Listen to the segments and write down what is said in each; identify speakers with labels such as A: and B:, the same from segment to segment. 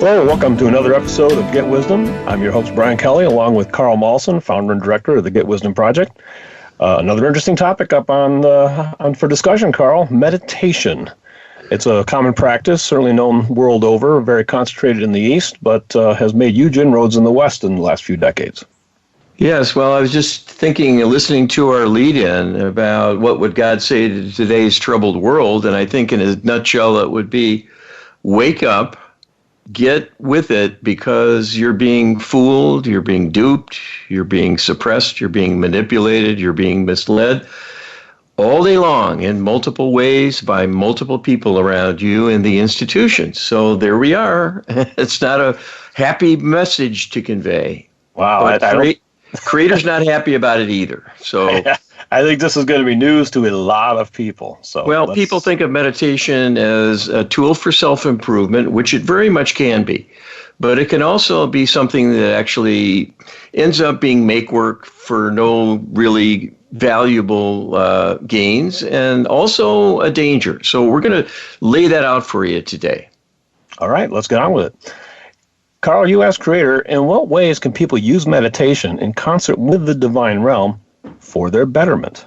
A: Hello, welcome to another episode of Get Wisdom. I'm your host, Brian Kelly, along with Carl Mawson, founder and director of the Get Wisdom Project. Another interesting topic up on for discussion, Carl, meditation. It's a common practice, certainly known world over, very concentrated in the East, but has made huge inroads in the West in the last few decades.
B: Yes, well, I was just thinking, listening to our lead-in about what would God say to today's troubled world, and I think in a nutshell it would be, wake up, get with it, because you're being fooled, you're being duped, you're being suppressed, you're being manipulated, you're being misled all day long in multiple ways by multiple people around you in the institutions. So there we are. It's not a happy message to convey.
A: Wow.
B: Creator's not happy about it either. So
A: I think this is going to be news to a lot of people. So
B: people think of meditation as a tool for self-improvement, which it very much can be. But it can also be something that actually ends up being make work for no really valuable gains, and also a danger. So we're going to lay that out for you today.
A: All right, let's get on with it. Carl, you asked Creator, in what ways can people use meditation in concert with the divine realm for their betterment?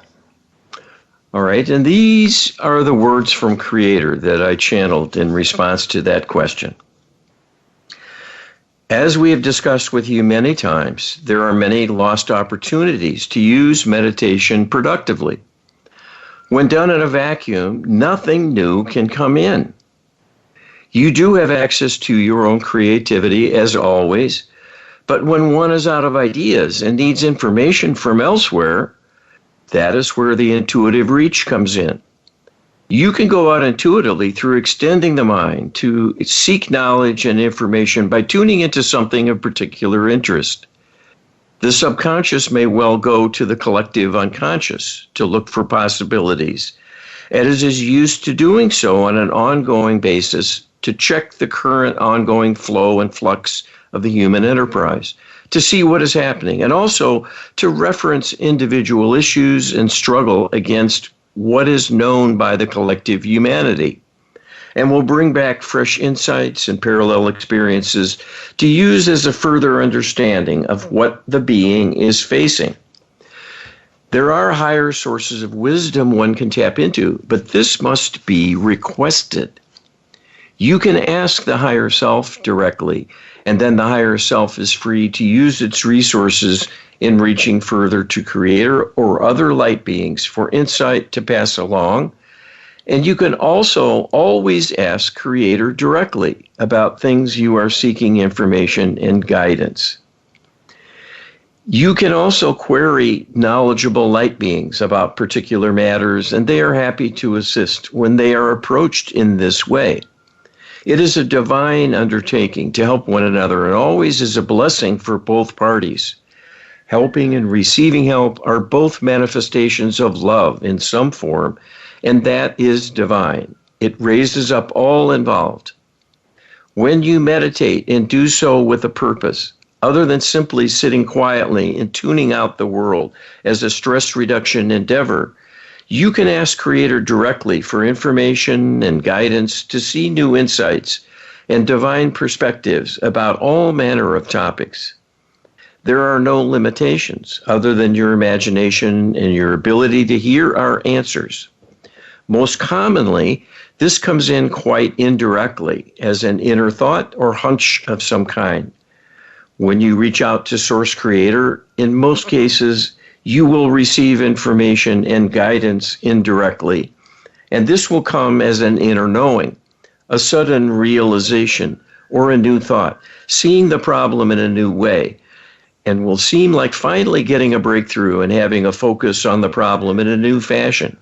B: All right, and these are the words from Creator that I channeled in response to that question. As we have discussed with you many times, there are many lost opportunities to use meditation productively. When done in a vacuum, nothing new can come in. You do have access to your own creativity, as always, but when one is out of ideas and needs information from elsewhere, that is where the intuitive reach comes in. You can go out intuitively through extending the mind to seek knowledge and information by tuning into something of particular interest. The subconscious may well go to the collective unconscious to look for possibilities, and it is used to doing so on an ongoing basis to check the current ongoing flow and flux of the human enterprise, to see what is happening, and also to reference individual issues and struggle against what is known by the collective humanity, and will bring back fresh insights and parallel experiences to use as a further understanding of what the being is facing. There are higher sources of wisdom one can tap into, but this must be requested. You can ask the higher self directly, and then the higher self is free to use its resources in reaching further to Creator or other light beings for insight to pass along. And you can also always ask Creator directly about things you are seeking information and guidance. You can also query knowledgeable light beings about particular matters, and they are happy to assist when they are approached in this way. It is a divine undertaking to help one another, and always is a blessing for both parties. Helping and receiving help are both manifestations of love in some form, and that is divine. It raises up all involved. When you meditate and do so with a purpose, other than simply sitting quietly and tuning out the world as a stress reduction endeavor, you can ask Creator directly for information and guidance to see new insights and divine perspectives about all manner of topics. There are no limitations other than your imagination and your ability to hear our answers. Most commonly, this comes in quite indirectly as an inner thought or hunch of some kind. When you reach out to Source Creator, in most cases, you will receive information and guidance indirectly, and this will come as an inner knowing, a sudden realization, or a new thought, seeing the problem in a new way, and will seem like finally getting a breakthrough and having a focus on the problem in a new fashion.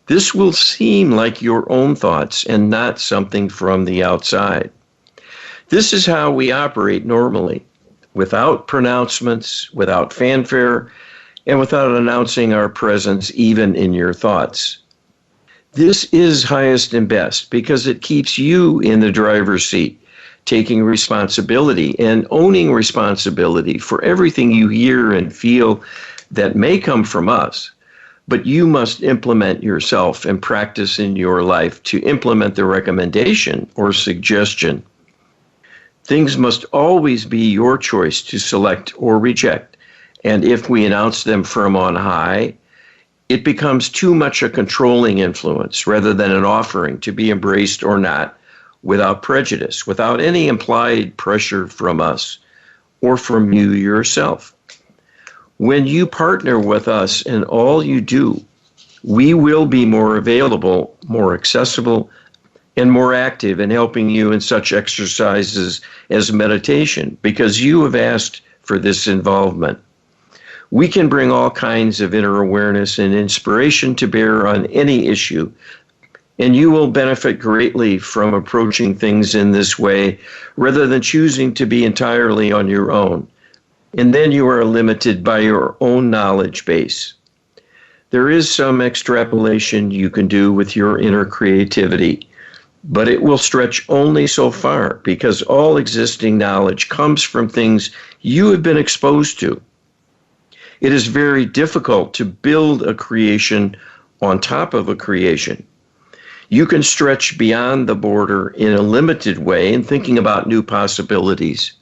B: This will seem like your own thoughts and not something from the outside. This is how we operate normally, without pronouncements, without fanfare, and without announcing our presence even in your thoughts. This is highest and best because it keeps you in the driver's seat, taking responsibility and owning responsibility for everything you hear and feel that may come from us. But you must implement yourself and practice in your life to implement the recommendation or suggestion. Things must always be your choice to select or reject. And if we announce them from on high, it becomes too much a controlling influence rather than an offering to be embraced or not without prejudice, without any implied pressure from us or from you yourself. When you partner with us in all you do, we will be more available, more accessible, and more active in helping you in such exercises as meditation because you have asked for this involvement. We can bring all kinds of inner awareness and inspiration to bear on any issue, and you will benefit greatly from approaching things in this way rather than choosing to be entirely on your own. And then you are limited by your own knowledge base. There is some extrapolation you can do with your inner creativity, but it will stretch only so far because all existing knowledge comes from things you have been exposed to. It is very difficult to build a creation on top of a creation. You can stretch beyond the border in a limited way in thinking about new possibilities.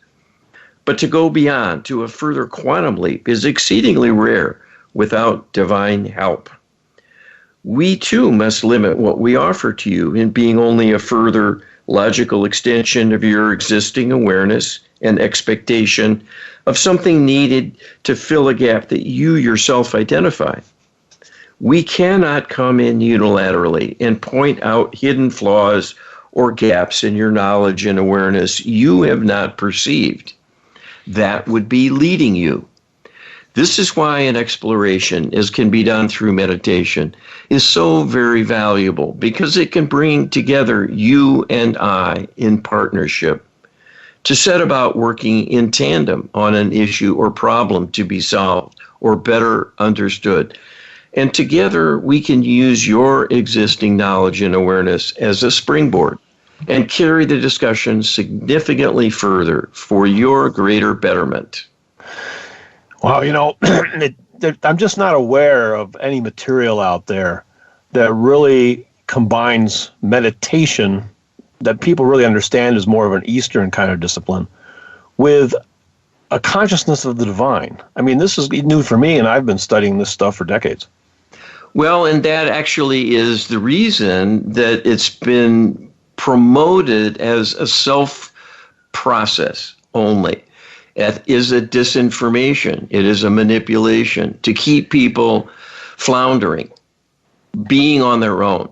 B: But to go beyond to a further quantum leap is exceedingly rare without divine help. We too must limit what we offer to you in being only a further logical extension of your existing awareness and expectation of something needed to fill a gap that you yourself identify. We cannot come in unilaterally and point out hidden flaws or gaps in your knowledge and awareness you have not perceived. That would be leading you. This is why an exploration, as can be done through meditation, is so very valuable because it can bring together you and I in partnership to set about working in tandem on an issue or problem to be solved or better understood. And together we can use your existing knowledge and awareness as a springboard and carry the discussion significantly further for your greater betterment.
A: Wow, I'm just not aware of any material out there that really combines meditation that people really understand is more of an Eastern kind of discipline with a consciousness of the divine. I mean, this is new for me, and I've been studying this stuff for decades.
B: Well, and that actually is the reason that it's been promoted as a self-process only. It is a disinformation. It is a manipulation to keep people floundering, being on their own.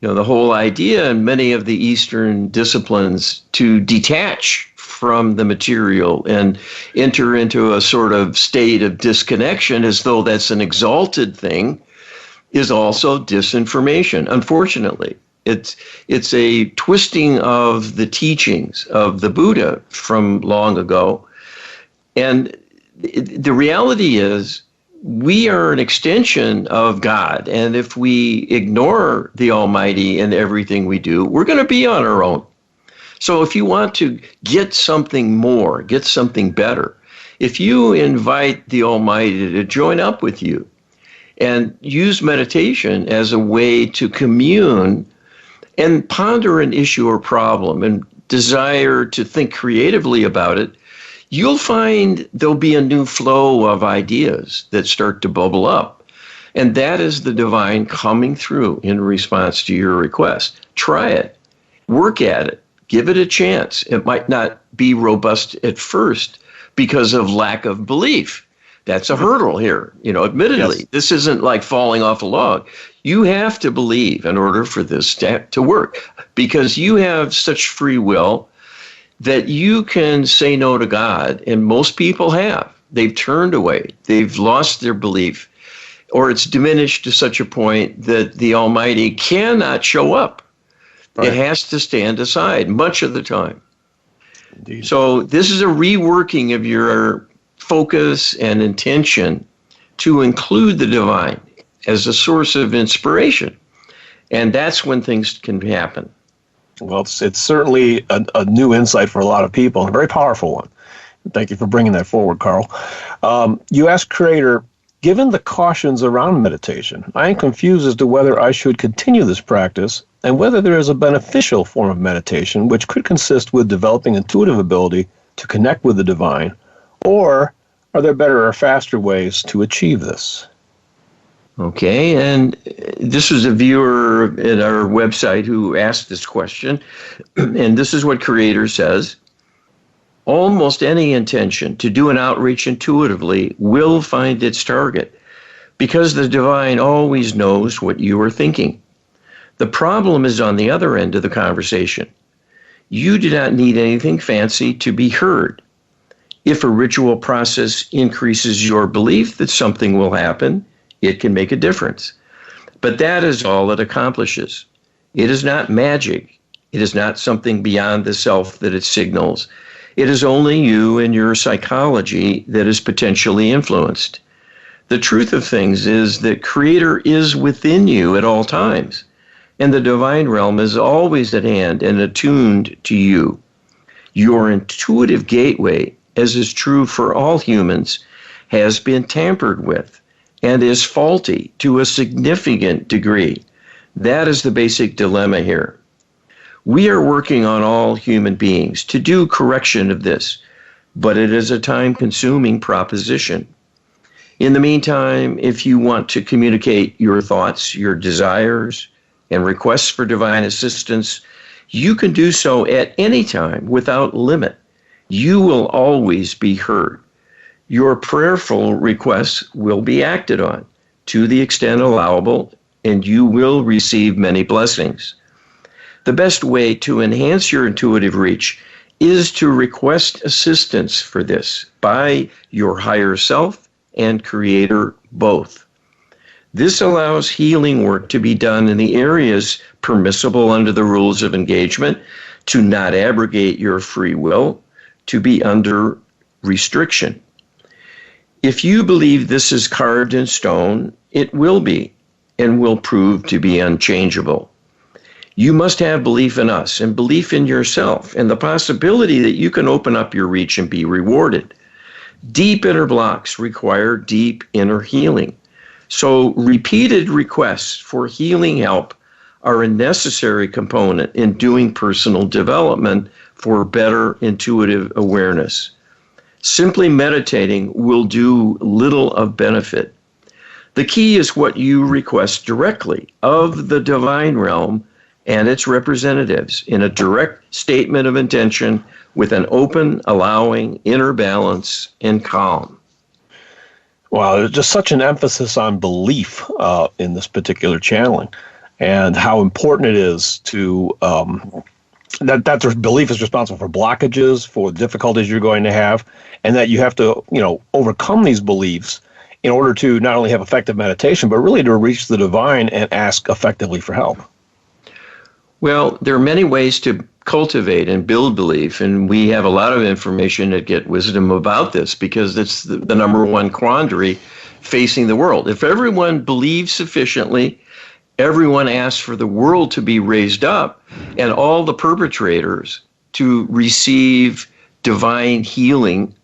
B: The whole idea in many of the Eastern disciplines to detach from the material and enter into a sort of state of disconnection as though that's an exalted thing is also disinformation, unfortunately. It's a twisting of the teachings of the Buddha from long ago. And the reality is we are an extension of God. And if we ignore the Almighty in everything we do, we're going to be on our own. So if you want to get something more, get something better, if you invite the Almighty to join up with you and use meditation as a way to commune and ponder an issue or problem and desire to think creatively about it, you'll find there'll be a new flow of ideas that start to bubble up. And that is the divine coming through in response to your request. Try it. Work at it. Give it a chance. It might not be robust at first because of lack of belief. That's a hurdle here. Admittedly, yes. This isn't like falling off a log. You have to believe in order for this to work because you have such free will that you can say no to God, and most people have. They've turned away. They've lost their belief, or it's diminished to such a point that the Almighty cannot show up. Right. It has to stand aside much of the time. Indeed. So this is a reworking of your focus and intention to include the divine as a source of inspiration. And that's when things can happen.
A: Well, it's certainly a new insight for a lot of people, and a very powerful one. Thank you for bringing that forward, Carl. You asked Creator, given the cautions around meditation, I am confused as to whether I should continue this practice and whether there is a beneficial form of meditation which could consist with developing intuitive ability to connect with the divine, or are there better or faster ways to achieve this?
B: Okay, and this was a viewer at our website who asked this question, and this is what Creator says. Almost any intention to do an outreach intuitively will find its target, because the divine always knows what you are thinking. The problem is on the other end of the conversation. You do not need anything fancy to be heard. If a ritual process increases your belief that something will happen, it can make a difference. But that is all it accomplishes. It is not magic. It is not something beyond the self that it signals. It is only you and your psychology that is potentially influenced. The truth of things is that Creator is within you at all times, and the divine realm is always at hand and attuned to you. Your intuitive gateway, as is true for all humans, has been tampered with and is faulty to a significant degree. That is the basic dilemma here. We are working on all human beings to do correction of this, but it is a time-consuming proposition. In the meantime, if you want to communicate your thoughts, your desires, and requests for divine assistance, you can do so at any time without limit. You will always be heard. Your prayerful requests will be acted on to the extent allowable, and you will receive many blessings. The best way to enhance your intuitive reach is to request assistance for this by your higher self and Creator both. This allows healing work to be done in the areas permissible under the rules of engagement, to not abrogate your free will, to be under restriction. If you believe this is carved in stone, it will be, and will prove to be unchangeable. You must have belief in us and belief in yourself and the possibility that you can open up your reach and be rewarded. Deep inner blocks require deep inner healing. So repeated requests for healing help are a necessary component in doing personal development for better intuitive awareness. Simply meditating will do little of benefit. The key is what you request directly of the divine realm and its representatives in a direct statement of intention with an open, allowing inner balance and calm.
A: Wow, there's just such an emphasis on belief in this particular channeling, and how important it is to that belief is responsible for blockages, for difficulties you're going to have, and that you have to, overcome these beliefs in order to not only have effective meditation, but really to reach the divine and ask effectively for help.
B: Well, there are many ways to cultivate and build belief, and we have a lot of information at Get Wisdom about this, because it's the number one quandary facing the world. If everyone believes sufficiently, everyone asks for the world to be raised up and all the perpetrators to receive divine healing,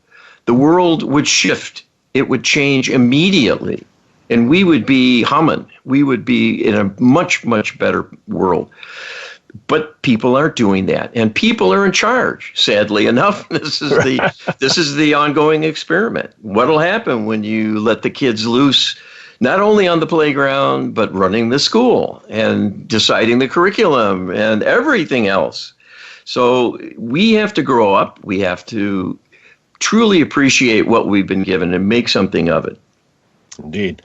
B: the world would shift. It would change immediately, and we would be humming. We would be in a much, much better world. But people aren't doing that, and people are in charge. Sadly enough, this is the ongoing experiment. What'll happen when you let the kids loose, not only on the playground, but running the school and deciding the curriculum and everything else? So we have to grow up. We have to truly appreciate what we've been given and make something of it.
A: Indeed.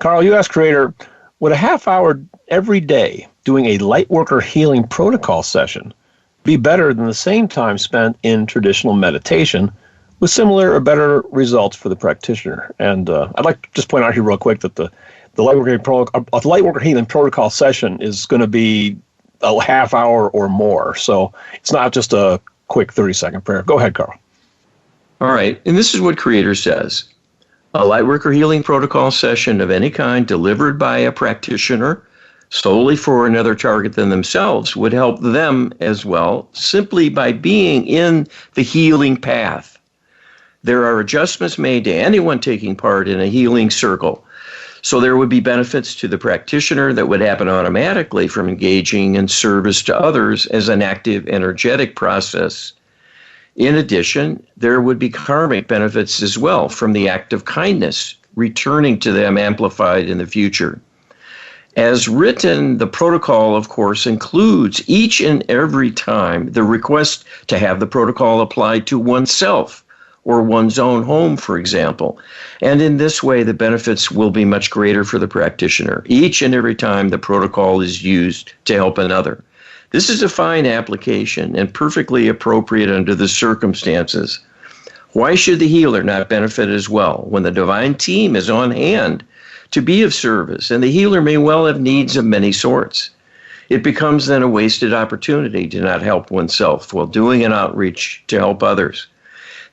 A: Carl, you asked Creator, would a half hour every day doing a Lightworker healing protocol session be better than the same time spent in traditional meditation with similar or better results for the practitioner? And I'd like to just point out here real quick that the Lightworker healing protocol session is going to be a half hour or more. So it's not just a quick 30-second prayer. Go ahead, Carl.
B: All right. And this is what Creator says. A Lightworker healing protocol session of any kind delivered by a practitioner solely for another target than themselves would help them as well, simply by being in the healing path. There are adjustments made to anyone taking part in a healing circle. So there would be benefits to the practitioner that would happen automatically from engaging in service to others as an active, energetic process. In addition, there would be karmic benefits as well from the act of kindness, returning to them amplified in the future. As written, the protocol, of course, includes each and every time the request to have the protocol applied to oneself or one's own home, for example. And in this way, the benefits will be much greater for the practitioner each and every time the protocol is used to help another. This is a fine application and perfectly appropriate under the circumstances. Why should the healer not benefit as well when the divine team is on hand to be of service, and the healer may well have needs of many sorts? It becomes then a wasted opportunity to not help oneself while doing an outreach to help others.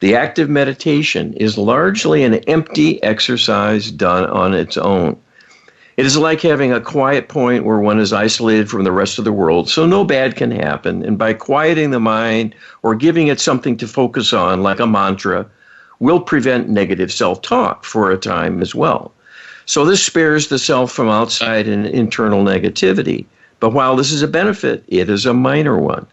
B: The act of meditation is largely an empty exercise done on its own. It is like having a quiet point where one is isolated from the rest of the world, so no bad can happen. And by quieting the mind or giving it something to focus on, like a mantra, will prevent negative self-talk for a time as well. So this spares the self from outside and internal negativity. But while this is a benefit, it is a minor one.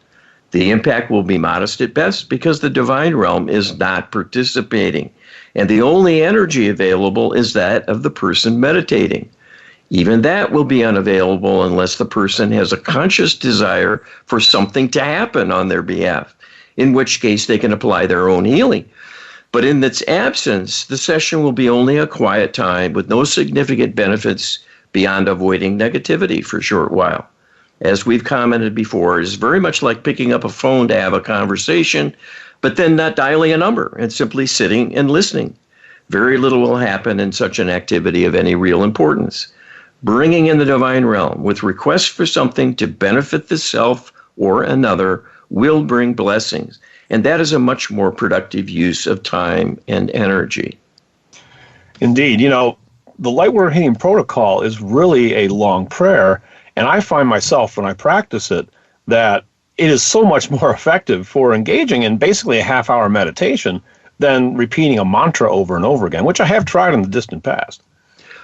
B: The impact will be modest at best because the divine realm is not participating, and the only energy available is that of the person meditating. Even that will be unavailable unless the person has a conscious desire for something to happen on their behalf, in which case they can apply their own healing. But in its absence, the session will be only a quiet time with no significant benefits beyond avoiding negativity for a short while. As we've commented before, it is very much like picking up a phone to have a conversation, but then not dialing a number and simply sitting and listening. Very little will happen in such an activity of any real importance. Bringing in the divine realm with requests for something to benefit the self or another will bring blessings. And that is a much more productive use of time and energy.
A: Indeed. The light word healing protocol is really a long prayer. And I find myself, when I practice it, that it is so much more effective for engaging in basically a half-hour meditation than repeating a mantra over and over again, which I have tried in the distant past.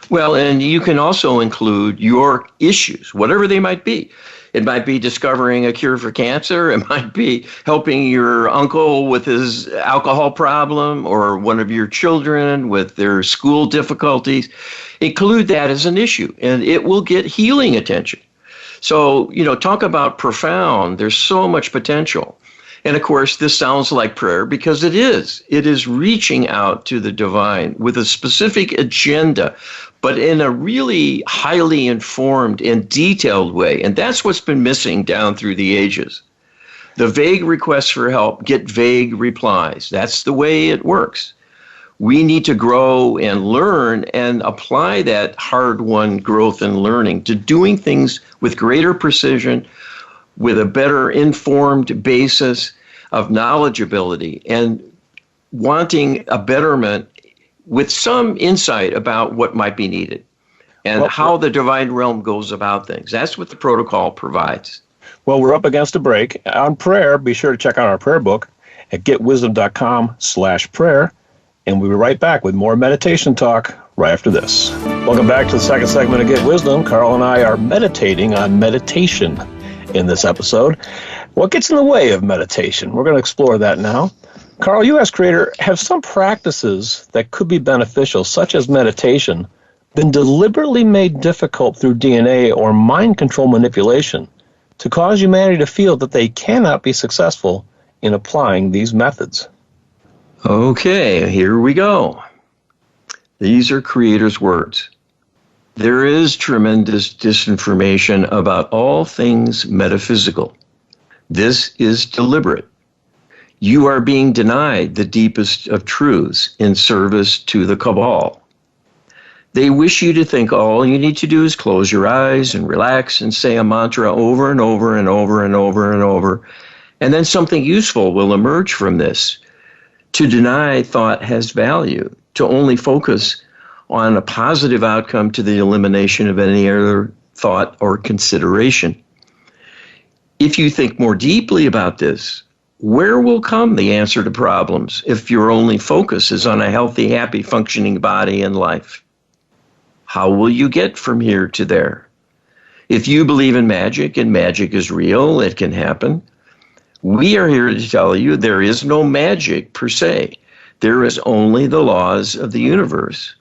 B: Well, and you can also include your issues, whatever they might be. It might be discovering a cure for cancer. It might be helping your uncle with his alcohol problem or one of your children with their school difficulties. Include that as an issue, and it will get healing attention. So, talk about profound. There's so much potential. And of course, this sounds like prayer because it is. It is reaching out to the divine with a specific agenda, but in a really highly informed and detailed way. And that's what's been missing down through the ages. The vague requests for help get vague replies. That's the way it works. We need to grow and learn and apply that hard-won growth and learning to doing things with greater precision, with a better informed basis of knowledgeability and wanting a betterment with some insight about what might be needed and how the divine realm goes about things. That's what the protocol provides.
A: Well, we're up against a break. On prayer, be sure to check out our prayer book at getwisdom.com/prayer. And we'll be right back with more meditation talk right after this. Welcome back to the second segment of Get Wisdom. Carl and I are meditating on meditation in this episode. What gets in the way of meditation? We're going to explore that now. Carl, you as creator, have some practices that could be beneficial, such as meditation, been deliberately made difficult through DNA or mind control manipulation to cause humanity to feel that they cannot be successful in applying these methods?
B: Okay, here we go. These are creator's words. There is tremendous disinformation about all things metaphysical. This is deliberate. You are being denied the deepest of truths in service to the cabal. They wish you to think all you need to do is close your eyes and relax and say a mantra over and over and over and over and over, and then something useful will emerge from this. To deny thought has value, to only focus on a positive outcome to the elimination of any other thought or consideration. If you think more deeply about this, where will come the answer to problems if your only focus is on a healthy, happy, functioning body and life? How will you get from here to there? If you believe in magic and magic is real, it can happen. We are here to tell you there is no magic per se. There is only the laws of the universe.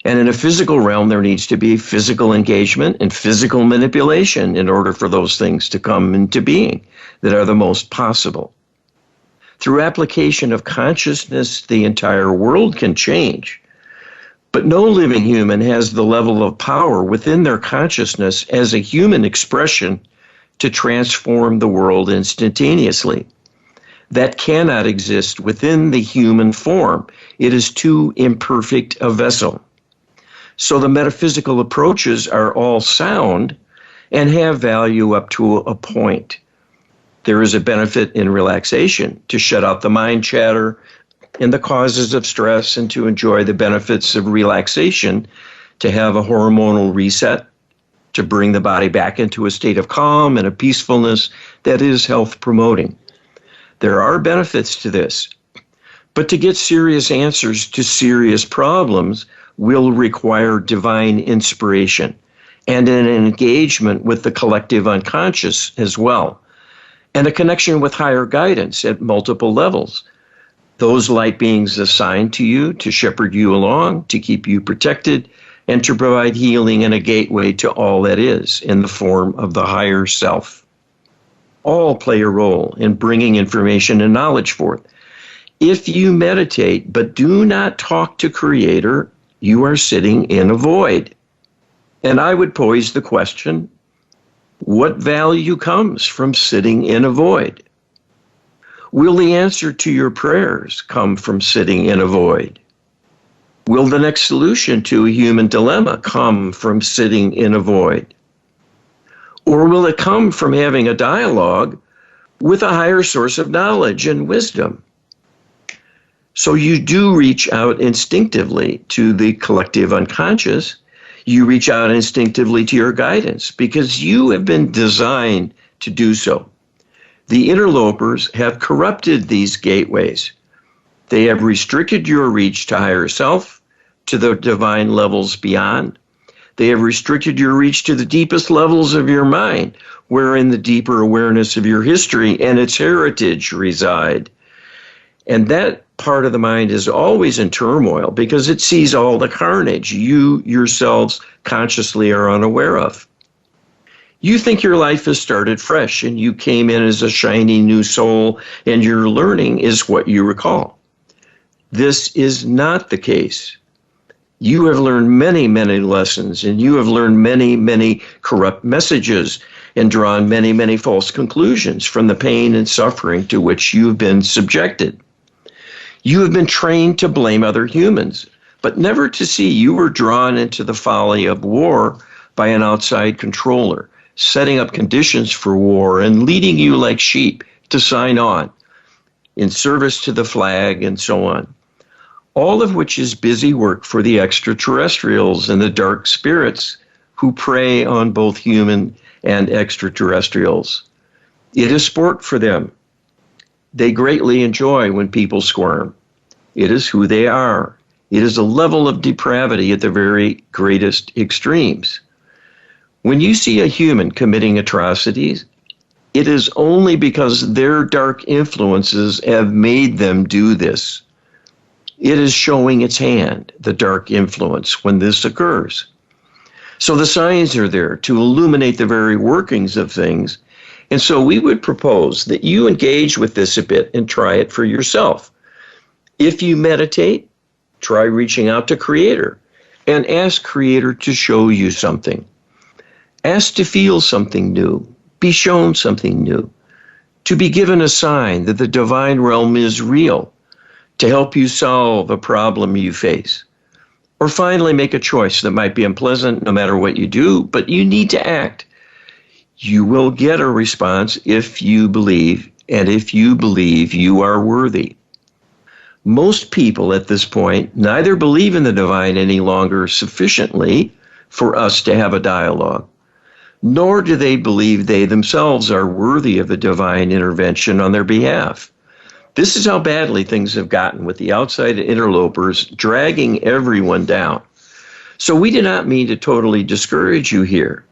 B: And in a physical realm, there needs to be physical engagement and physical manipulation in order for those things to come into being that are the most possible. Through application of consciousness, the entire world can change. But no living human has the level of power within their consciousness as a human expression to transform the world instantaneously. That cannot exist within the human form. It is too imperfect a vessel. So the metaphysical approaches are all sound and have value up to a point. There is a benefit in relaxation to shut out the mind chatter and the causes of stress and to enjoy the benefits of relaxation, to have a hormonal reset, to bring the body back into a state of calm and a peacefulness that is health promoting. There are benefits to this, but to get serious answers to serious problems will require divine inspiration and an engagement with the collective unconscious as well, and a connection with higher guidance at multiple levels. Those light beings assigned to you to shepherd you along, to keep you protected, and to provide healing and a gateway to all that is in the form of the higher self. All play a role in bringing information and knowledge forth. If you meditate but do not talk to Creator, you are sitting in a void. And I would pose the question, what value comes from sitting in a void? Will the answer to your prayers come from sitting in a void? Will the next solution to a human dilemma come from sitting in a void? Or will it come from having a dialogue with a higher source of knowledge and wisdom? So you do reach out instinctively to the collective unconscious. You reach out instinctively to your guidance because you have been designed to do so. The interlopers have corrupted these gateways. They have restricted your reach to higher self, to the divine levels beyond. They have restricted your reach to the deepest levels of your mind, wherein the deeper awareness of your history and its heritage reside. And that part of the mind is always in turmoil because it sees all the carnage you yourselves consciously are unaware of. You think your life has started fresh and you came in as a shiny new soul and your learning is what you recall. This is not the case. You have learned many, many lessons, and you have learned many, many corrupt messages and drawn many, many false conclusions from the pain and suffering to which you have been subjected. You have been trained to blame other humans, but never to see you were drawn into the folly of war by an outside controller, setting up conditions for war and leading you like sheep to sign on in service to the flag and so on. All of which is busy work for the extraterrestrials and the dark spirits who prey on both human and extraterrestrials. It is sport for them. They greatly enjoy when people squirm. It is who they are. It is a level of depravity at the very greatest extremes. When you see a human committing atrocities, it is only because their dark influences have made them do this. It is showing its hand, the dark influence, when this occurs. So the signs are there to illuminate the very workings of things. And so we would propose that you engage with this a bit and try it for yourself. If you meditate, try reaching out to Creator and ask Creator to show you something. Ask to feel something new, be shown something new, to be given a sign that the divine realm is real, to help you solve a problem you face. Or finally make a choice that might be unpleasant no matter what you do, but you need to act. You will get a response if you believe, and if you believe you are worthy. Most people at this point neither believe in the divine any longer sufficiently for us to have a dialogue, nor do they believe they themselves are worthy of a divine intervention on their behalf. This is how badly things have gotten with the outside interlopers dragging everyone down. So we do not mean to totally discourage you here.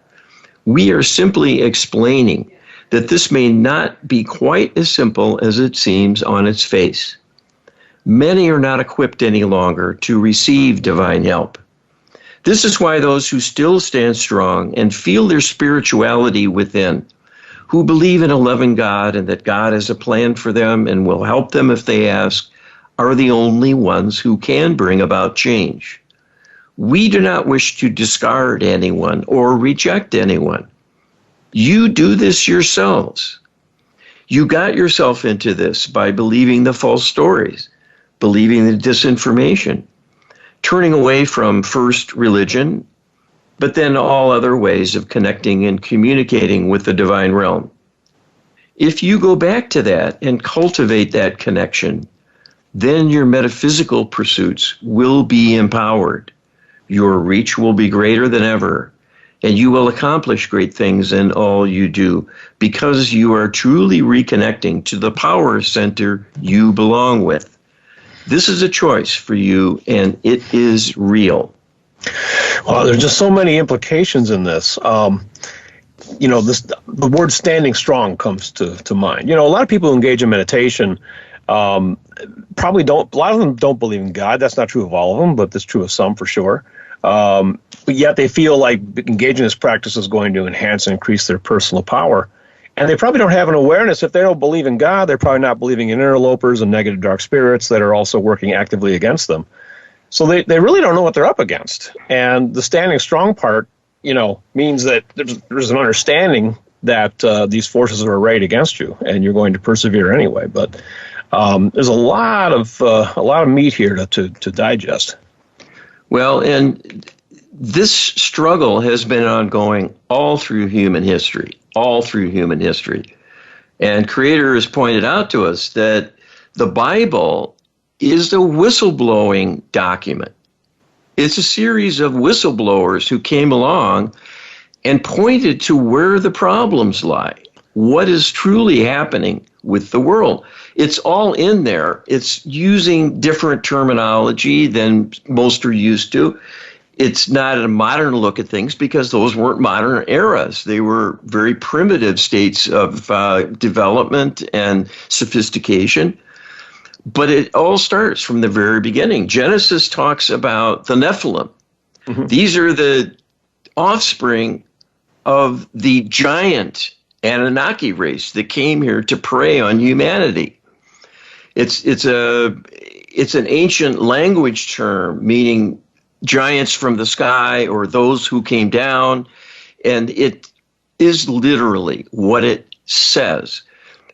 B: We are simply explaining that this may not be quite as simple as it seems on its face. Many are not equipped any longer to receive divine help. This is why those who still stand strong and feel their spirituality within, who believe in a loving God and that God has a plan for them and will help them if they ask, are the only ones who can bring about change. We do not wish to discard anyone or reject anyone. You do this yourselves. You got yourself into this by believing the false stories, believing the disinformation, turning away from first religion, but then all other ways of connecting and communicating with the divine realm. If you go back to that and cultivate that connection, then your metaphysical pursuits will be empowered. Your reach will be greater than ever, and you will accomplish great things in all you do because you are truly reconnecting to the power center you belong with. This is a choice for you, and it is real.
A: Well, there's just so many implications in this. The word standing strong comes to mind. A lot of people who engage in meditation probably don't, a lot of them don't believe in God. That's not true of all of them, but that's true of some for sure. But yet they feel like engaging in this practice is going to enhance and increase their personal power. And they probably don't have an awareness. If they don't believe in God, they're probably not believing in interlopers and negative dark spirits that are also working actively against them. So they really don't know what they're up against. And the standing strong part, means that there's an understanding that these forces are arrayed against you, and you're going to persevere anyway. But there's a lot of meat here to digest.
B: Well, and this struggle has been ongoing all through human history. And Creator has pointed out to us that the Bible is a whistleblowing document. It's a series of whistleblowers who came along and pointed to where the problems lie, what is truly happening with the world. It's all in there. It's using different terminology than most are used to. It's not a modern look at things because those weren't modern eras. They were very primitive states of development and sophistication. But it all starts from the very beginning. Genesis talks about the Nephilim. Mm-hmm. These are the offspring of the giant Anunnaki race that came here to prey on humanity. It's an ancient language term meaning giants from the sky or those who came down, and it is literally what it says.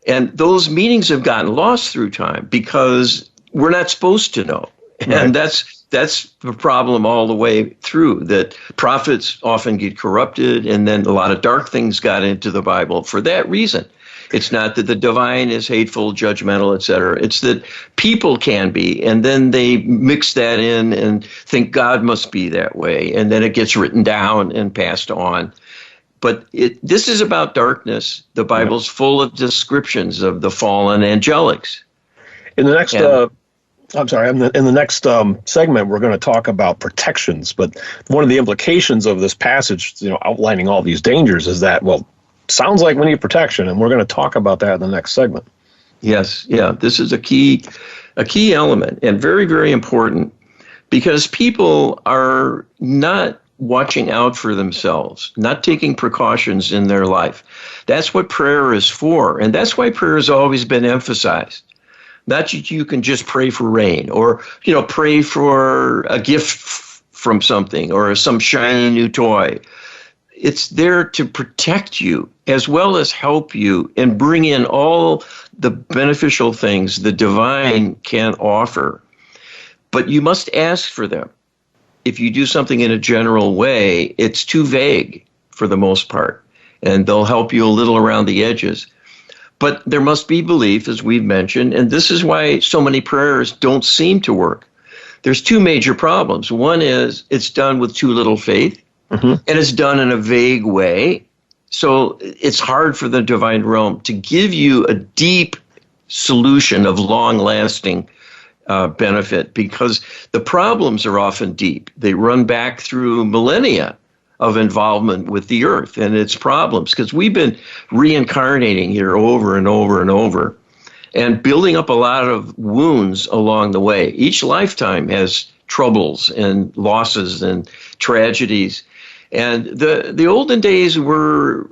B: And those meanings have gotten lost through time because we're not supposed to know. Right. And that's the problem all the way through, that prophets often get corrupted, and then a lot of dark things got into the Bible for that reason. It's not that the divine is hateful, judgmental, etc. It's that people can be, and then they mix that in and think God must be that way, and then it gets written down and passed on. But this is about darkness. The Bible's full of descriptions of the fallen angelics.
A: In the next, in the next segment, we're going to talk about protections. But one of the implications of this passage, outlining all these dangers, is that, sounds like we need protection, and we're going to talk about that in the next segment.
B: Yes, yeah, this is a key element, and very, very important, because people are not watching out for themselves, not taking precautions in their life. That's what prayer is for, and that's why prayer has always been emphasized. Not that you can just pray for rain or, pray for a gift from something or some shiny new toy. It's there to protect you as well as help you and bring in all the beneficial things the divine can offer. But you must ask for them. If you do something in a general way, it's too vague for the most part, and they'll help you a little around the edges. But there must be belief, as we've mentioned, and this is why so many prayers don't seem to work. There's two major problems. One is it's done with too little faith, and it's done in a vague way. So it's hard for the divine realm to give you a deep solution of long-lasting benefit because the problems are often deep. They run back through millennia of involvement with the earth and its problems because we've been reincarnating here over and over and over and building up a lot of wounds along the way. Each lifetime has troubles and losses and tragedies. And the olden days were,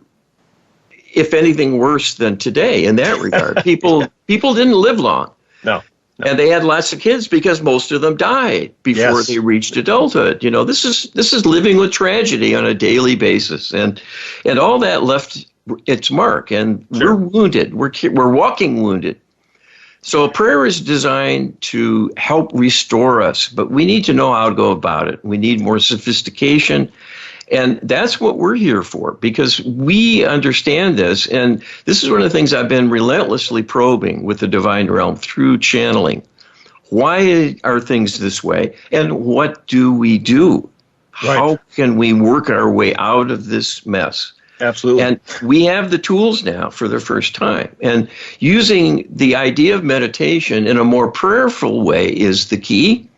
B: if anything, worse than today in that regard. People didn't live long.
A: No.
B: And they had lots of kids because most of them died before they reached adulthood. You know, this is living with tragedy on a daily basis, and all that left its mark. And we're wounded. We're walking wounded. So prayer is designed to help restore us, but we need to know how to go about it. We need more sophistication. And that's what we're here for, because we understand this. And this is one of the things I've been relentlessly probing with the divine realm through channeling. Why are things this way? And what do we do? Right. How can we work our way out of this mess?
A: Absolutely.
B: And we have the tools now for the first time. And using the idea of meditation in a more prayerful way is the key.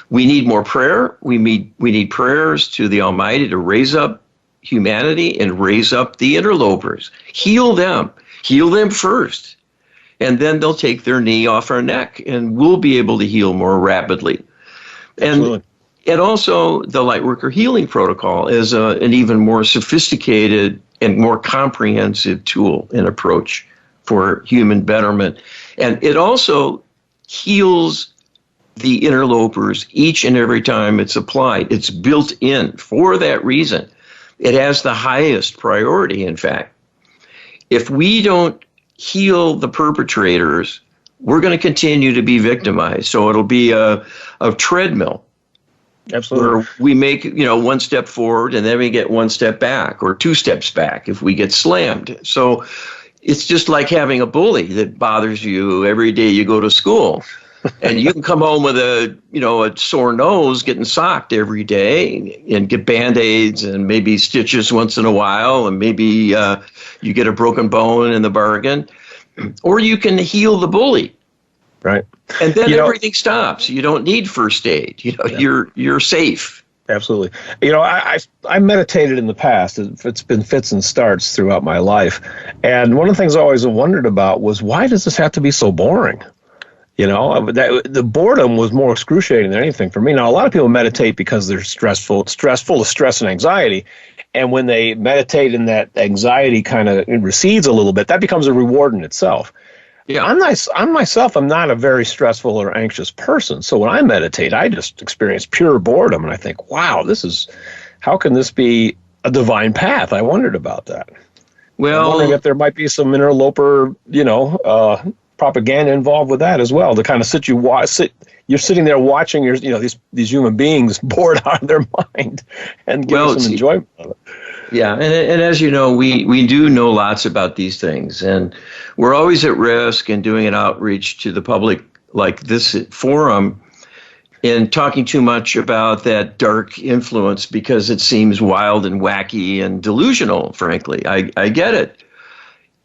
B: We need more prayer. We need prayers to the Almighty to raise up humanity and raise up the interlopers. Heal them first. And then they'll take their knee off our neck and we'll be able to heal more rapidly. And also the Lightworker Healing Protocol is an even more sophisticated and more comprehensive tool and approach for human betterment. And it also heals the interlopers each and every time it's applied. It's built in for that reason. It has the highest priority, in fact. If we don't heal the perpetrators, we're going to continue to be victimized. So it'll be a treadmill.
A: Absolutely.
B: Where we make, one step forward and then we get one step back or two steps back if we get slammed. So it's just like having a bully that bothers you every day you go to school. And you can come home with a sore nose getting socked every day and get Band-Aids and maybe stitches once in a while. And maybe you get a broken bone in the bargain. Or you can heal the bully.
A: Right.
B: And then everything stops. You don't need first aid. You're safe.
A: Absolutely. I meditated in the past. It's been fits and starts throughout my life. And one of the things I always wondered about was, why does this have to be so boring? The boredom was more excruciating than anything for me. Now, a lot of people meditate because they're stressful of stress and anxiety. And when they meditate and that anxiety kind of recedes a little bit, that becomes a reward in itself. Yeah, I'm myself, I'm not a very stressful or anxious person. So when I meditate, I just experience pure boredom. And I think, wow, how can this be a divine path? I wondered about that. Well, I'm wondering if there might be some interloper, propaganda involved with that as well, to kind of you're sitting there watching these human beings bored out of their mind and give some enjoyment of it.
B: Yeah, and as you know, we do know lots about these things, and we're always at risk in doing an outreach to the public like this forum in talking too much about that dark influence because it seems wild and wacky and delusional, frankly. I get it.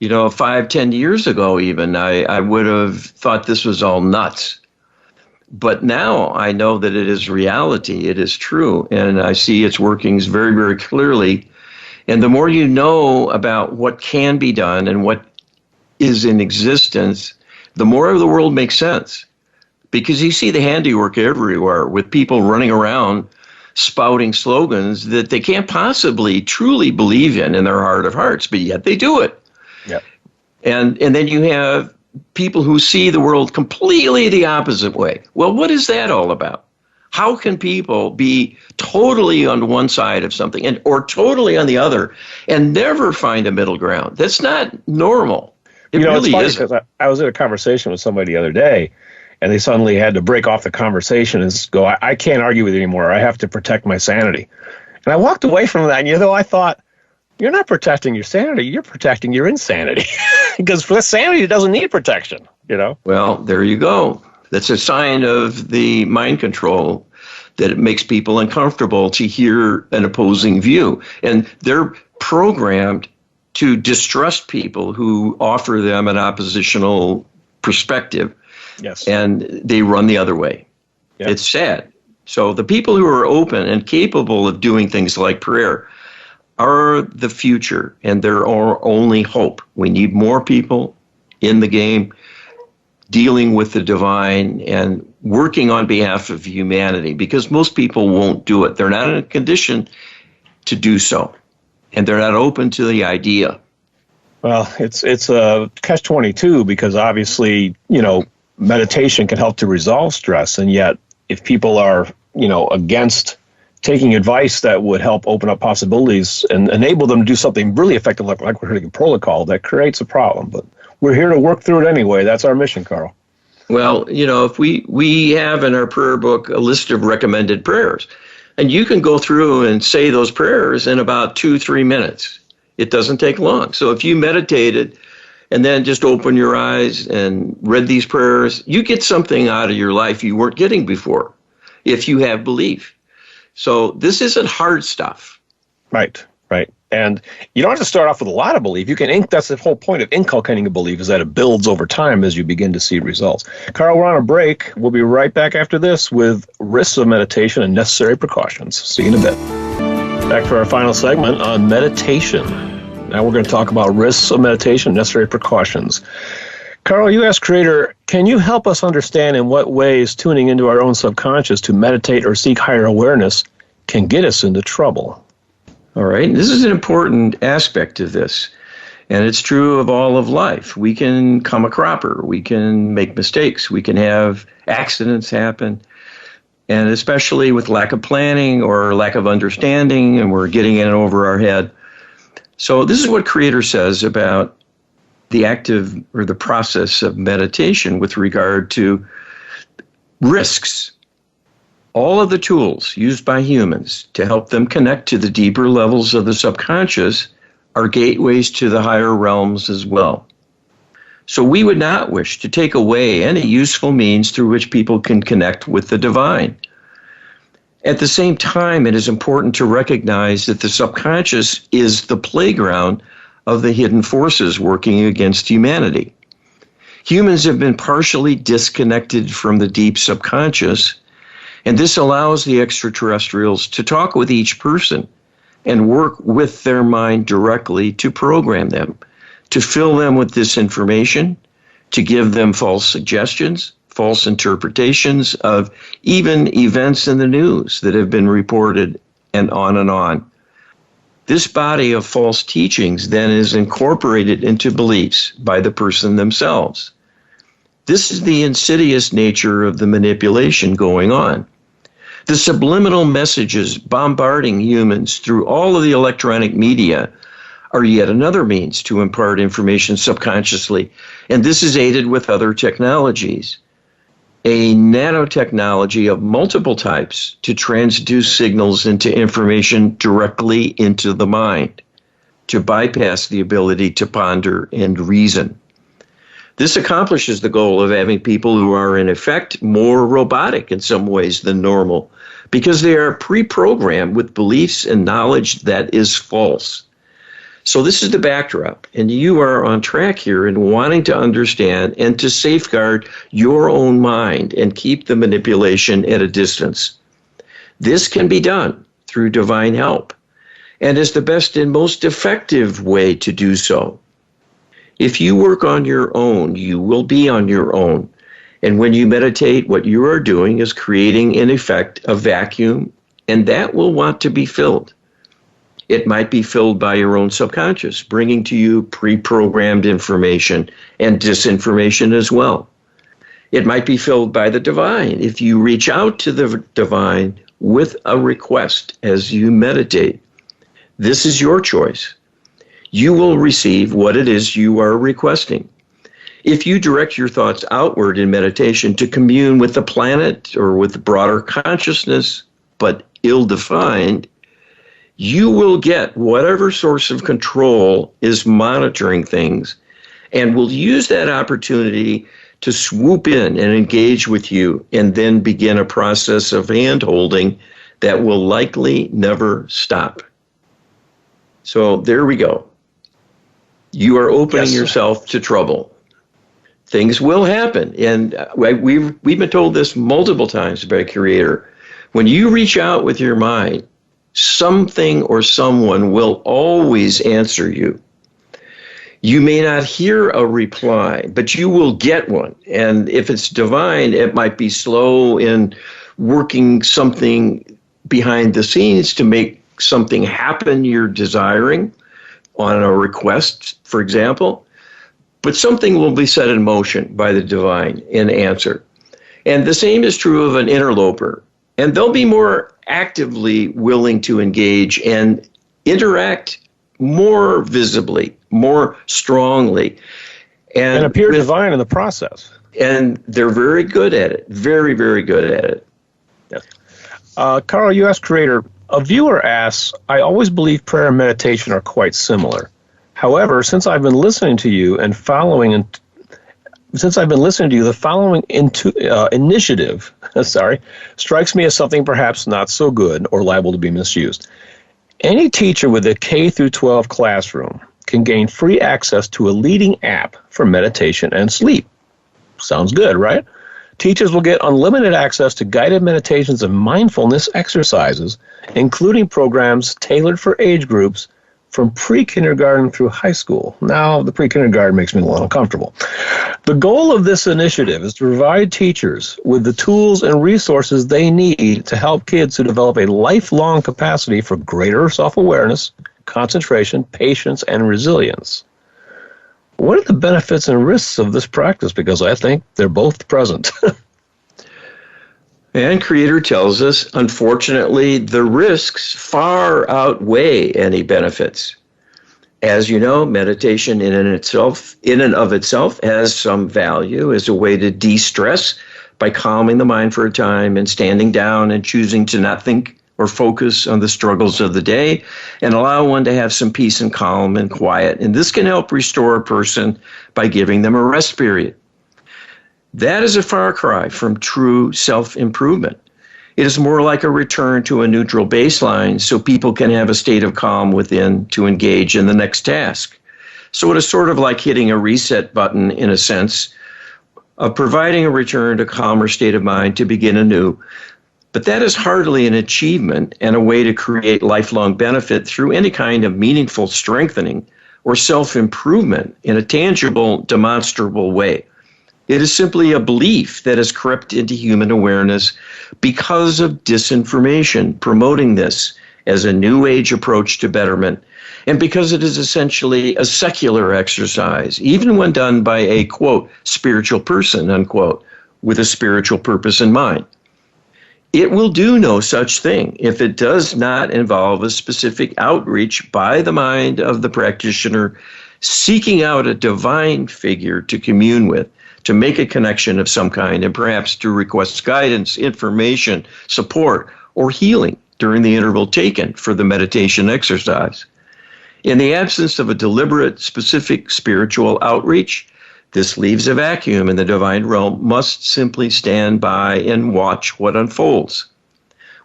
B: 5-10 years ago even, I would have thought this was all nuts. But now I know that it is reality. It is true. And I see its workings very, very clearly. And the more you know about what can be done and what is in existence, the more of the world makes sense. Because you see the handiwork everywhere with people running around spouting slogans that they can't possibly truly believe in their heart of hearts, but yet they do it. Yeah. And then you have people who see the world completely the opposite way. Well, what is that all about? How can people be totally on one side of something or totally on the other and never find a middle ground? That's not normal. It really
A: it's funny
B: isn't.
A: Because I was in a conversation with somebody the other day, and they suddenly had to break off the conversation and go, I can't argue with you anymore. I have to protect my sanity. And I walked away from that, and I thought, you're not protecting your sanity. You're protecting your insanity. Because sanity doesn't need protection,
B: Well, there you go. That's a sign of the mind control, that it makes people uncomfortable to hear an opposing view. And they're programmed to distrust people who offer them an oppositional perspective.
A: Yes.
B: And they run the other way.
A: Yeah.
B: It's sad. So the people who are open and capable of doing things like prayer are the future, and they're our only hope. We need more people in the game dealing with the divine and working on behalf of humanity, because most people won't do it. They're not in a condition to do so, and they're not open to the idea.
A: Well, it's a catch-22, because obviously, meditation can help to resolve stress, and yet if people are, against taking advice that would help open up possibilities and enable them to do something really effective, like we're taking protocol, that creates a problem. But we're here to work through it anyway. That's our mission, Carl.
B: Well, if we have in our prayer book a list of recommended prayers, and you can go through and say those prayers in about 2-3 minutes. It doesn't take long. So if you meditated and then just open your eyes and read these prayers, you get something out of your life you weren't getting before, if you have belief. So this isn't hard stuff.
A: Right. And you don't have to start off with a lot of belief. You can that's the whole point of inculcating a belief, is that it builds over time as you begin to see results. Carl, we're on a break. We'll be right back after this with risks of meditation and necessary precautions. See you in a bit. Back for our final segment on meditation. Now we're going to talk about risks of meditation, necessary precautions. Carl, you asked Creator, can you help us understand in what ways tuning into our own subconscious to meditate or seek higher awareness can get us into trouble?
B: All right. This is an important aspect of this, and it's true of all of life. We can come a cropper. We can make mistakes. We can have accidents happen, and especially with lack of planning or lack of understanding, and we're getting in over our head. So this is what Creator says about the active or the process of meditation with regard to risks. All of the tools used by humans to help them connect to the deeper levels of the subconscious are gateways to the higher realms as well. So we would not wish to take away any useful means through which people can connect with the divine. At the same time, it is important to recognize that the subconscious is the playground of the hidden forces working against humanity. Humans have been partially disconnected from the deep subconscious, and this allows the extraterrestrials to talk with each person and work with their mind directly to program them, to fill them with this information, to give them false suggestions, false interpretations of even events in the news that have been reported, and on and on. This body of false teachings then is incorporated into beliefs by the person themselves. This is the insidious nature of the manipulation going on. The subliminal messages bombarding humans through all of the electronic media are yet another means to impart information subconsciously, and this is aided with other technologies. A nanotechnology of multiple types to transduce signals into information directly into the mind, to bypass the ability to ponder and reason. This accomplishes the goal of having people who are in effect more robotic in some ways than normal, because they are pre-programmed with beliefs and knowledge that is false. So this is the backdrop, and you are on track here in wanting to understand and to safeguard your own mind and keep the manipulation at a distance. This can be done through divine help, and is the best and most effective way to do so. If you work on your own, you will be on your own. And when you meditate, what you are doing is creating, in effect, a vacuum, and that will want to be filled. It might be filled by your own subconscious, bringing to you pre-programmed information and disinformation as well. It might be filled by the divine if you reach out to the divine with a request as you meditate. This is your choice. You will receive what it is you are requesting. If you direct your thoughts outward in meditation to commune with the planet or with broader consciousness, but ill-defined, you will get whatever source of control is monitoring things and will use that opportunity to swoop in and engage with you and then begin a process of hand-holding that will likely never stop. So there we go. You are opening yourself to trouble. things will happen. And we've been told this multiple times by a Creator. When you reach out with your mind, something or someone will always answer you. You may not hear a reply, but you will get one. And if it's divine, it might be slow in working something behind the scenes to make something happen you're desiring on a request, for example. But something will be set in motion by the divine in answer. And the same is true of an interloper. And they'll be more actively willing to engage and interact more visibly, more strongly.
A: And appear divine in the process.
B: And they're very good at it. Very, very good at it.
A: Yes. Carl, you asked Creator, a viewer asks, I always believe prayer and meditation are quite similar. However, since I've been listening to you and following the following initiative, strikes me as something perhaps not so good or liable to be misused. Any teacher with a K through 12 classroom can gain free access to a leading app for meditation and sleep. Sounds good, right? Teachers will get unlimited access to guided meditations and mindfulness exercises, including programs tailored for age groups from pre-kindergarten through high school. Now, the pre-kindergarten makes me a little uncomfortable. The goal of this initiative is to provide teachers with the tools and resources they need to help kids to develop a lifelong capacity for greater self-awareness, concentration, patience, and resilience. What are the benefits and risks of this practice? Because I think they're both present.
B: And Creator tells us, unfortunately, the risks far outweigh any benefits. As you know, meditation in and of itself has some value as a way to de-stress by calming the mind for a time and standing down and choosing to not think or focus on the struggles of the day and allow one to have some peace and calm and quiet. And this can help restore a person by giving them a rest period. That is a far cry from true self-improvement. It is more like a return to a neutral baseline so people can have a state of calm within to engage in the next task. So it is sort of like hitting a reset button in a sense of providing a return to a calmer state of mind to begin anew. But that is hardly an achievement and a way to create lifelong benefit through any kind of meaningful strengthening or self-improvement in a tangible, demonstrable way. It is simply a belief that has crept into human awareness because of disinformation promoting this as a new age approach to betterment, and because it is essentially a secular exercise, even when done by a, quote, spiritual person, unquote, with a spiritual purpose in mind. It will do no such thing if it does not involve a specific outreach by the mind of the practitioner seeking out a divine figure to commune with, to make a connection of some kind, and perhaps to request guidance, information, support, or healing during the interval taken for the meditation exercise. In the absence of a deliberate, specific spiritual outreach, this leaves a vacuum, and the divine realm must simply stand by and watch what unfolds.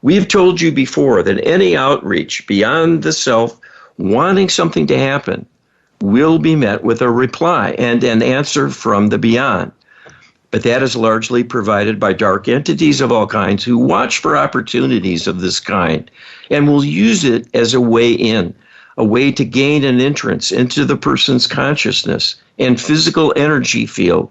B: We have told you before that any outreach beyond the self wanting something to happen will be met with a reply and an answer from the beyond. But that is largely provided by dark entities of all kinds who watch for opportunities of this kind and will use it as a way in, a way to gain an entrance into the person's consciousness and physical energy field.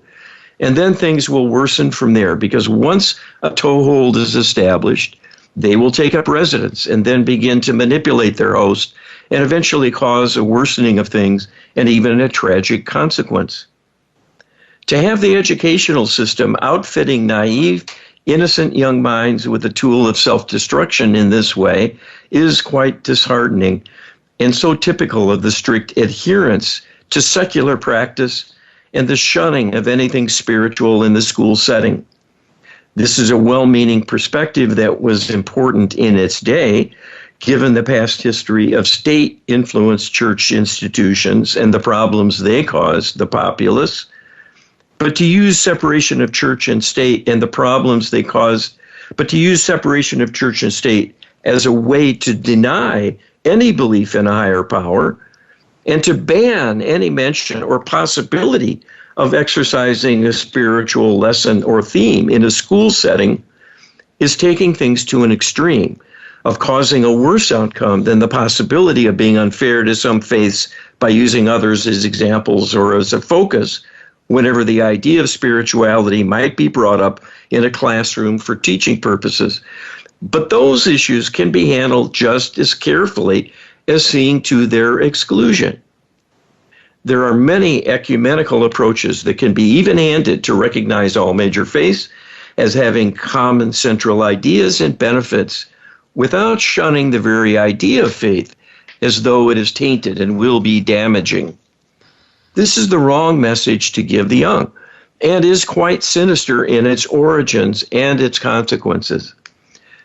B: And then things will worsen from there, because once a toehold is established, they will take up residence and then begin to manipulate their host and eventually cause a worsening of things and even a tragic consequence. To have the educational system outfitting naive, innocent young minds with a tool of self-destruction in this way is quite disheartening and so typical of the strict adherence to secular practice and the shunning of anything spiritual in the school setting. This is a well-meaning perspective that was important in its day, given the past history of state-influenced church institutions and the problems they caused the populace. But to use separation of church and state and the problems they caused, but to use separation of church and state as a way to deny any belief in a higher power and to ban any mention or possibility of exercising a spiritual lesson or theme in a school setting is taking things to an extreme of causing a worse outcome than the possibility of being unfair to some faiths by using others as examples or as a focus whenever the idea of spirituality might be brought up in a classroom for teaching purposes. But those issues can be handled just as carefully as seeing to their exclusion. There are many ecumenical approaches that can be even-handed to recognize all major faiths as having common central ideas and benefits without shunning the very idea of faith as though it is tainted and will be damaging. This is the wrong message to give the young and is quite sinister in its origins and its consequences.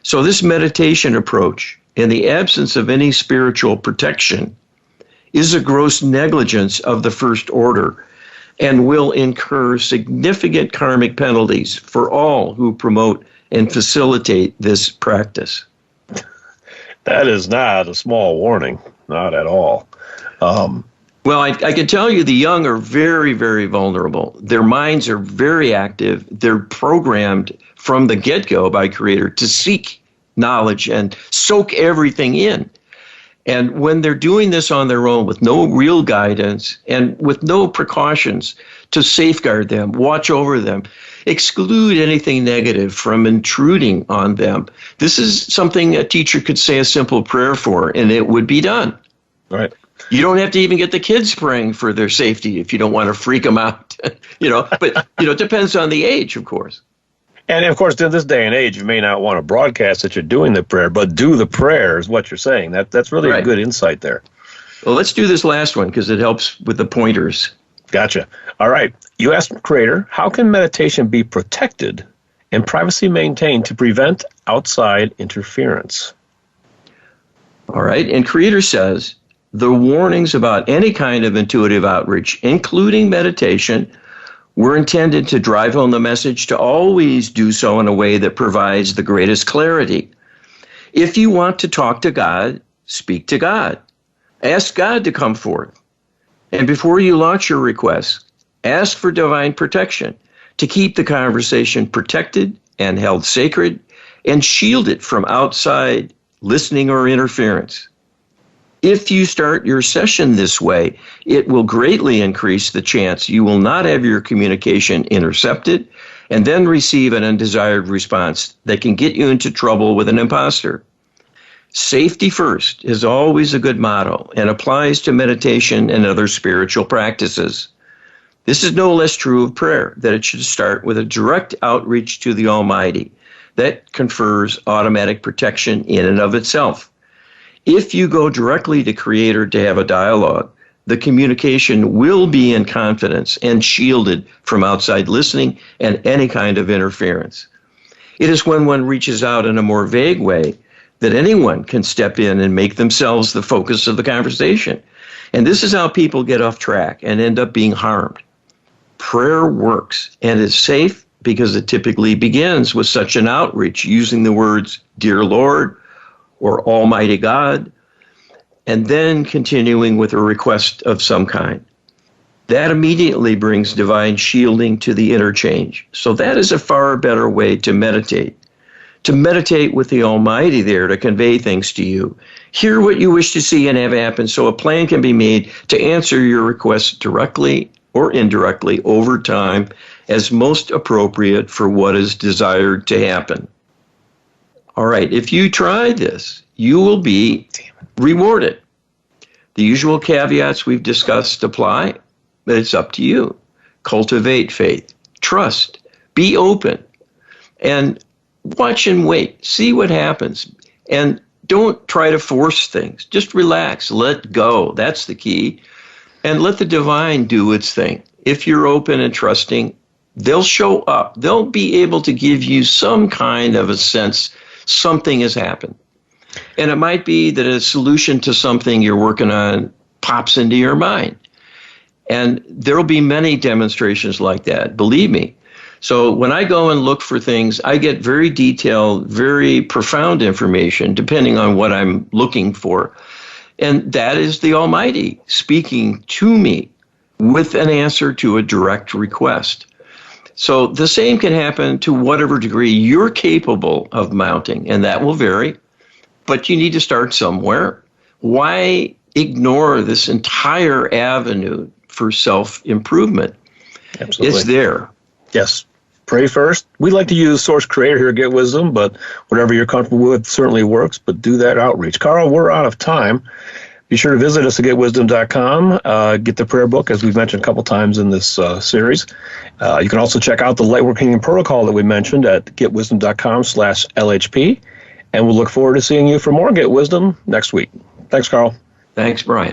B: So this meditation approach, in the absence of any spiritual protection, is a gross negligence of the first order and will incur significant karmic penalties for all who promote and facilitate this practice.
A: That is not a small warning, not at all.
B: Well, I can tell you the young are very, very vulnerable. Their minds are very active. They're programmed from the get-go by Creator to seek knowledge and soak everything in. And when they're doing this on their own with no real guidance and with no precautions to safeguard them, watch over them, exclude anything negative from intruding on them, this is something a teacher could say a simple prayer for, and it would be done.
A: Right.
B: You don't have to even get the kids praying for their safety if you don't want to freak them out, but it depends on the age, of course.
A: And of course, in this day and age, you may not want to broadcast that you're doing the prayer, but do the prayer is what you're saying. That's really a good insight there.
B: Well, let's do this last one because it helps with the pointers.
A: Gotcha. All right. You asked Creator, how can meditation be protected and privacy maintained to prevent outside interference?
B: All right. And Creator says, the warnings about any kind of intuitive outreach, including meditation, were intended to drive home the message to always do so in a way that provides the greatest clarity. If you want to talk to God, speak to God. Ask God to come forth. And before you launch your request, ask for divine protection to keep the conversation protected and held sacred and shielded from outside listening or interference. If you start your session this way, it will greatly increase the chance you will not have your communication intercepted and then receive an undesired response that can get you into trouble with an imposter. Safety first is always a good motto and applies to meditation and other spiritual practices. This is no less true of prayer, that it should start with a direct outreach to the Almighty that confers automatic protection in and of itself. If you go directly to Creator to have a dialogue, the communication will be in confidence and shielded from outside listening and any kind of interference. It is when one reaches out in a more vague way that anyone can step in and make themselves the focus of the conversation. And this is how people get off track and end up being harmed. Prayer works and is safe because it typically begins with such an outreach using the words, Dear Lord, or Almighty God, and then continuing with a request of some kind. That immediately brings divine shielding to the interchange. So that is a far better way to meditate. To meditate with the Almighty there to convey things to you. Hear what you wish to see and have happen so a plan can be made to answer your requests directly or indirectly over time as most appropriate for what is desired to happen. All right, if you try this, you will be rewarded. The usual caveats we've discussed apply, but it's up to you. Cultivate faith, trust, be open, and watch and wait. See what happens. And don't try to force things. Just relax, let go. That's the key. And let the divine do its thing. If you're open and trusting, they'll show up. They'll be able to give you some kind of a sense something has happened. And it might be that a solution to something you're working on pops into your mind. And there'll be many demonstrations like that, believe me. So when I go and look for things, I get very detailed, very profound information, depending on what I'm looking for. And that is the Almighty speaking to me with an answer to a direct request. So the same can happen to whatever degree you're capable of mounting, and that will vary, but you need to start somewhere. Why ignore this entire avenue for self-improvement?
A: Absolutely.
B: It's there.
A: Yes. Pray first. We like to use Source Creator here at Get Wisdom, but whatever you're comfortable with certainly works, but do that outreach. Carl, we're out of time. Be sure to visit us at getwisdom.com. Get the prayer book, as we've mentioned a couple times in this series. You can also check out the Lightworking Protocol that we mentioned at getwisdom.com/LHP. And we'll look forward to seeing you for more Get Wisdom next week. Thanks, Carl.
B: Thanks, Brian.